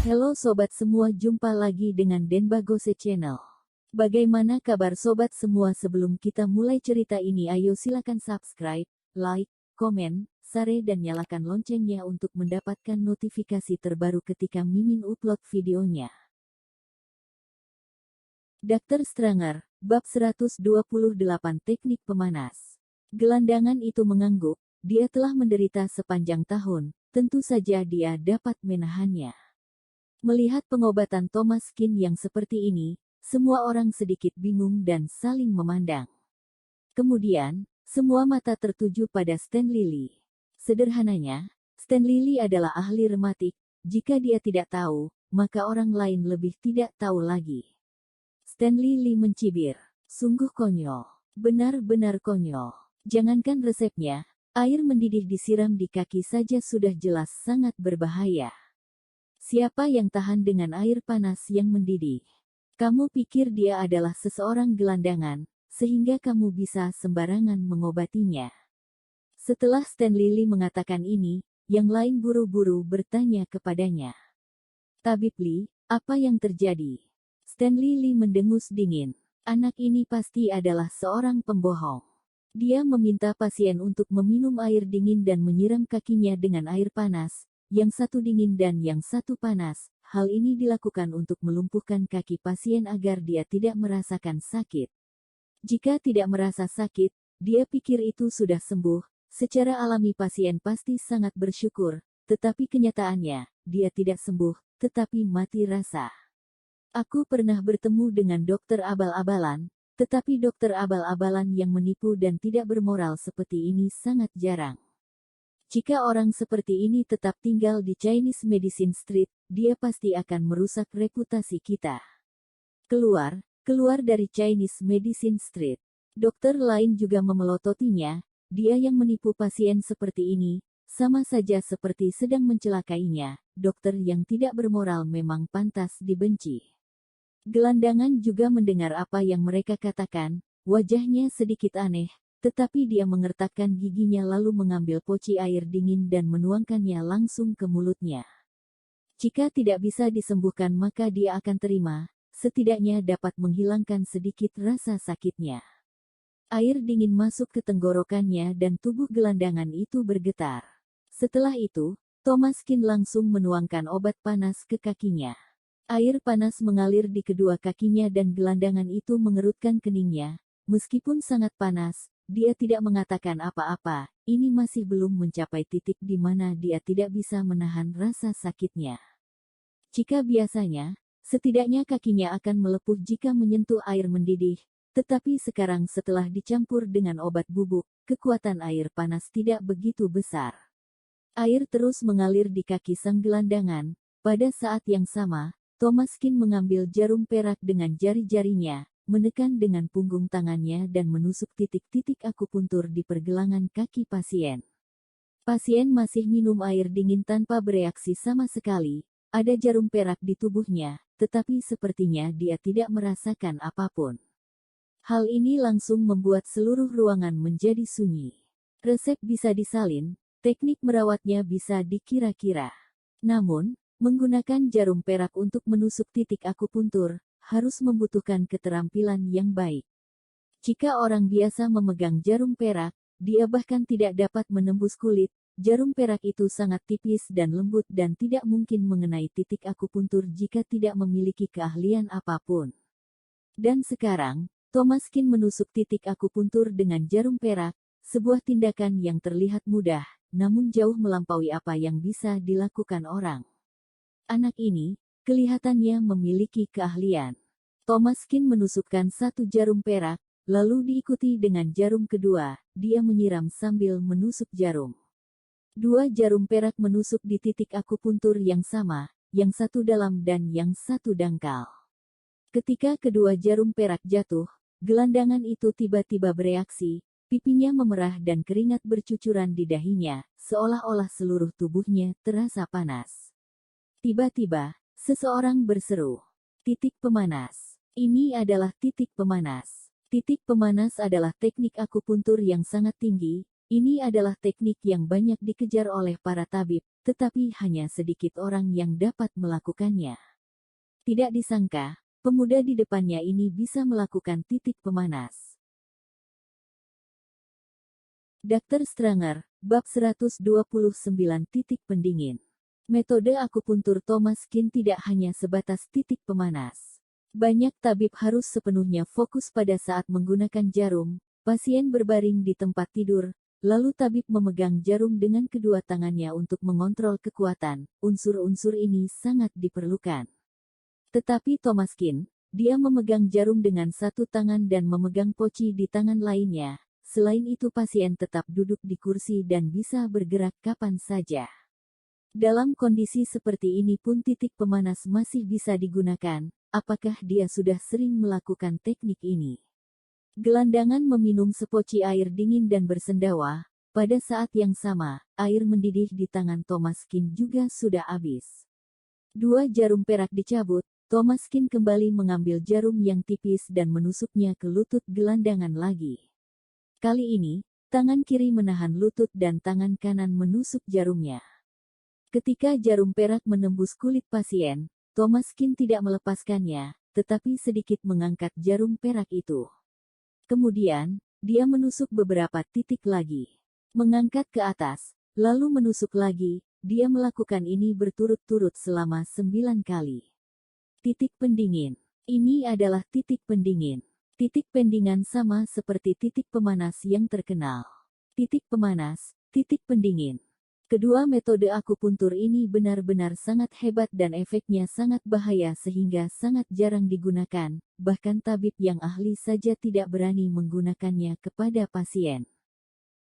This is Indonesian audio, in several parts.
Halo sobat semua, jumpa lagi dengan Denbagose Channel. Bagaimana kabar sobat semua? Sebelum kita mulai cerita ini, ayo silakan subscribe, like, komen, share dan nyalakan loncengnya untuk mendapatkan notifikasi terbaru ketika Mimin upload videonya. Dr. Stranger, bab 128 teknik pemanas. Gelandangan itu mengangguk, dia telah menderita sepanjang tahun, tentu saja dia dapat menahannya. Melihat pengobatan Thomas Kin yang seperti ini, semua orang sedikit bingung dan saling memandang. Kemudian, semua mata tertuju pada Stan Lily. Sederhananya, Stan Lily adalah ahli rematik, jika dia tidak tahu, maka orang lain lebih tidak tahu lagi. Stan Lily mencibir, sungguh konyol, benar-benar konyol. Jangankan resepnya, air mendidih disiram di kaki saja sudah jelas sangat berbahaya. Siapa yang tahan dengan air panas yang mendidih? Kamu pikir dia adalah seseorang gelandangan, sehingga kamu bisa sembarangan mengobatinya? Setelah Stan Lily mengatakan ini, yang lain buru-buru bertanya kepadanya. Tabib Lee, apa yang terjadi? Stan Lily mendengus dingin. Anak ini pasti adalah seorang pembohong. Dia meminta pasien untuk meminum air dingin dan menyiram kakinya dengan air panas. Yang satu dingin dan yang satu panas. Hal ini dilakukan untuk melumpuhkan kaki pasien agar dia tidak merasakan sakit. Jika tidak merasa sakit, dia pikir itu sudah sembuh. Secara alami pasien pasti sangat bersyukur, tetapi kenyataannya, dia tidak sembuh, tetapi mati rasa. Aku pernah bertemu dengan dokter abal-abalan, tetapi dokter abal-abalan yang menipu dan tidak bermoral seperti ini sangat jarang. Jika orang seperti ini tetap tinggal di Chinese Medicine Street, dia pasti akan merusak reputasi kita. Keluar dari Chinese Medicine Street. Dokter lain juga memelototinya, dia yang menipu pasien seperti ini, sama saja seperti sedang mencelakainya. Dokter yang tidak bermoral memang pantas dibenci. Gelandangan juga mendengar apa yang mereka katakan, wajahnya sedikit aneh. Tetapi dia mengertakkan giginya lalu mengambil poci air dingin dan menuangkannya langsung ke mulutnya. Jika tidak bisa disembuhkan maka dia akan terima, setidaknya dapat menghilangkan sedikit rasa sakitnya. Air dingin masuk ke tenggorokannya dan tubuh gelandangan itu bergetar. Setelah itu, Thomas Kin langsung menuangkan obat panas ke kakinya. Air panas mengalir di kedua kakinya dan gelandangan itu mengerutkan keningnya. Meskipun sangat panas, dia tidak mengatakan apa-apa, ini masih belum mencapai titik di mana dia tidak bisa menahan rasa sakitnya. Jika biasanya, setidaknya kakinya akan melepuh jika menyentuh air mendidih, tetapi sekarang setelah dicampur dengan obat bubuk, kekuatan air panas tidak begitu besar. Air terus mengalir di kaki sang gelandangan. Pada saat yang sama, Thomas Kin mengambil jarum perak dengan jari-jarinya, menekan dengan punggung tangannya dan menusuk titik-titik akupuntur di pergelangan kaki pasien. Pasien masih minum air dingin tanpa bereaksi sama sekali, ada jarum perak di tubuhnya, tetapi sepertinya dia tidak merasakan apapun. Hal ini langsung membuat seluruh ruangan menjadi sunyi. Resep bisa disalin, teknik merawatnya bisa dikira-kira. Namun, menggunakan jarum perak untuk menusuk titik akupuntur, harus membutuhkan keterampilan yang baik. Jika orang biasa memegang jarum perak, dia bahkan tidak dapat menembus kulit. Jarum perak itu sangat tipis dan lembut dan tidak mungkin mengenai titik akupuntur jika tidak memiliki keahlian apapun. Dan sekarang, Thomas Kin menusuk titik akupuntur dengan jarum perak, sebuah tindakan yang terlihat mudah, namun jauh melampaui apa yang bisa dilakukan orang. Anak ini, kelihatannya memiliki keahlian. Thomas Kin menusukkan satu jarum perak, lalu diikuti dengan jarum kedua, dia menyiram sambil menusuk jarum. Dua jarum perak menusuk di titik akupuntur yang sama, yang satu dalam dan yang satu dangkal. Ketika kedua jarum perak jatuh, gelandangan itu tiba-tiba bereaksi, pipinya memerah dan keringat bercucuran di dahinya, seolah-olah seluruh tubuhnya terasa panas. Tiba-tiba, seseorang berseru, "Titik pemanas." Ini adalah titik pemanas. Titik pemanas adalah teknik akupuntur yang sangat tinggi, Ini adalah teknik yang banyak dikejar oleh para tabib, tetapi hanya sedikit orang yang dapat melakukannya. Tidak disangka, pemuda di depannya ini bisa melakukan titik pemanas. Dr. Stranger, bab 129 titik pendingin. Metode akupuntur Thomas Kin tidak hanya sebatas titik pemanas. Banyak tabib harus sepenuhnya fokus pada saat menggunakan jarum. Pasien berbaring di tempat tidur, lalu tabib memegang jarum dengan kedua tangannya untuk mengontrol kekuatan. Unsur-unsur ini sangat diperlukan. Tetapi Thomas Kin, dia memegang jarum dengan satu tangan dan memegang poci di tangan lainnya. Selain itu pasien tetap duduk di kursi dan bisa bergerak kapan saja. Dalam kondisi seperti ini pun titik pemanas masih bisa digunakan. Apakah dia sudah sering melakukan teknik ini? Gelandangan meminum sepoci air dingin dan bersendawa. Pada saat yang sama, air mendidih di tangan Thomas Kin juga sudah habis. 2 jarum perak dicabut. Thomas Kin kembali mengambil jarum yang tipis dan menusuknya ke lutut gelandangan lagi. Kali ini, tangan kiri menahan lutut dan tangan kanan menusuk jarumnya. Ketika jarum perak menembus kulit pasien, Thomas Kin tidak melepaskannya, tetapi sedikit mengangkat jarum perak itu. Kemudian, dia menusuk beberapa titik lagi. Mengangkat ke atas, lalu menusuk lagi. Dia melakukan ini berturut-turut selama 9 kali. Titik pendingin. Ini adalah titik pendingin. Titik pendingan sama seperti titik pemanas yang terkenal. Titik pemanas, titik pendingin. Kedua metode akupuntur ini benar-benar sangat hebat dan efeknya sangat bahaya sehingga sangat jarang digunakan, bahkan tabib yang ahli saja tidak berani menggunakannya kepada pasien.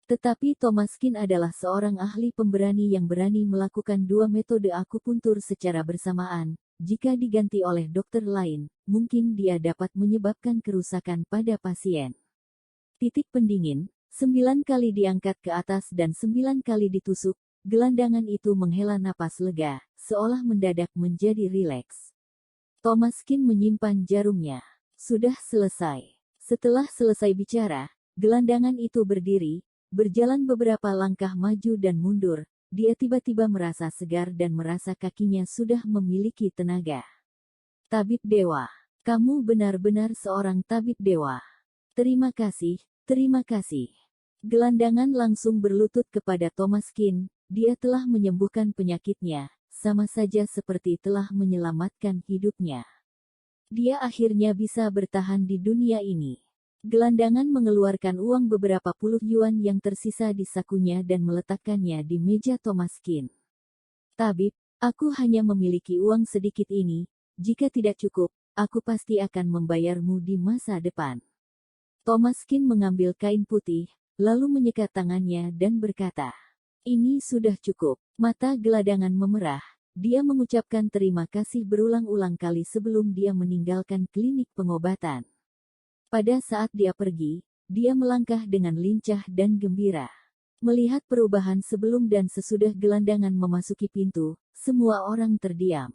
Tetapi Thomas Kin adalah seorang ahli pemberani yang berani melakukan 2 metode akupuntur secara bersamaan. Jika diganti oleh dokter lain, mungkin dia dapat menyebabkan kerusakan pada pasien. Titik pendingin, 9 kali diangkat ke atas dan 9 kali ditusuk. Gelandangan itu menghela napas lega, seolah mendadak menjadi rileks. Thomas Kin menyimpan jarumnya. Sudah selesai. Setelah selesai bicara, gelandangan itu berdiri, berjalan beberapa langkah maju dan mundur. Dia tiba-tiba merasa segar dan merasa kakinya sudah memiliki tenaga. Tabib Dewa. Kamu benar-benar seorang tabib dewa. Terima kasih, terima kasih. Gelandangan langsung berlutut kepada Thomas Kin. Dia telah menyembuhkan penyakitnya, sama saja seperti telah menyelamatkan hidupnya. Dia akhirnya bisa bertahan di dunia ini. Gelandangan mengeluarkan uang beberapa puluh yuan yang tersisa di sakunya dan meletakkannya di meja Thomas Kin. Tabib, aku hanya memiliki uang sedikit ini. Jika tidak cukup, aku pasti akan membayarmu di masa depan. Thomas Kin mengambil kain putih, lalu menyekat tangannya dan berkata, "Ini sudah cukup." Mata gelandangan memerah. Dia mengucapkan terima kasih berulang-ulang kali sebelum dia meninggalkan klinik pengobatan. Pada saat dia pergi, dia melangkah dengan lincah dan gembira. Melihat perubahan sebelum dan sesudah gelandangan memasuki pintu, semua orang terdiam.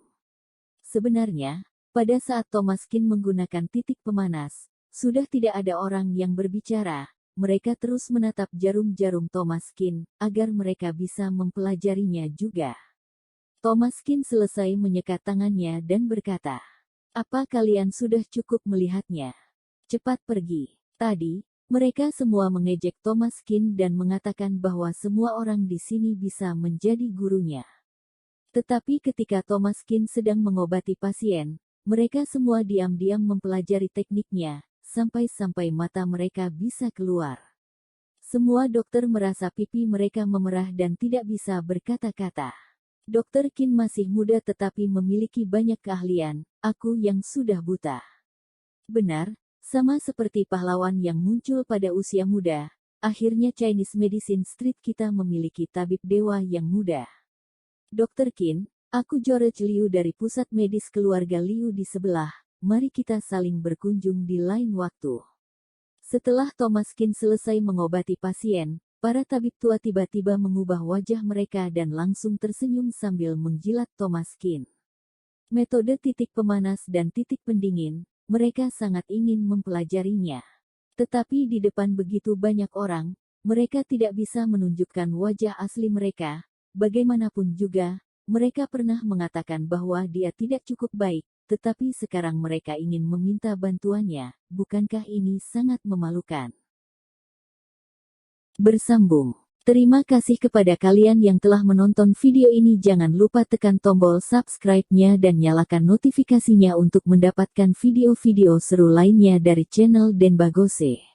Sebenarnya, pada saat Thomas Kin menggunakan titik pemanas, sudah tidak ada orang yang berbicara. Mereka terus menatap jarum-jarum Thomas Kin, agar mereka bisa mempelajarinya juga. Thomas Kin selesai menyekat tangannya dan berkata, "Apa kalian sudah cukup melihatnya? Cepat pergi." Tadi, mereka semua mengejek Thomas Kin dan mengatakan bahwa semua orang di sini bisa menjadi gurunya. Tetapi ketika Thomas Kin sedang mengobati pasien, mereka semua diam-diam mempelajari tekniknya, sampai-sampai mata mereka bisa keluar. Semua dokter merasa pipi mereka memerah dan tidak bisa berkata-kata. Dokter Kin masih muda tetapi memiliki banyak keahlian, aku yang sudah buta. Benar, sama seperti pahlawan yang muncul pada usia muda, akhirnya Chinese Medicine Street kita memiliki tabib dewa yang muda. Dokter Kin, aku George Liu dari pusat medis keluarga Liu di sebelah. Mari kita saling berkunjung di lain waktu. Setelah Thomas Kin selesai mengobati pasien, para tabib tua tiba-tiba mengubah wajah mereka dan langsung tersenyum sambil menjilat Thomas Kin. Metode titik pemanas dan titik pendingin, mereka sangat ingin mempelajarinya. Tetapi di depan begitu banyak orang, Mereka tidak bisa menunjukkan wajah asli mereka. Bagaimanapun juga, mereka pernah mengatakan bahwa dia tidak cukup baik, tetapi sekarang mereka ingin meminta bantuannya. Bukankah ini sangat memalukan? Bersambung. Terima kasih kepada kalian yang telah menonton video ini. Jangan lupa tekan tombol subscribe-nya dan nyalakan notifikasinya untuk mendapatkan video-video seru lainnya dari channel Denbagose.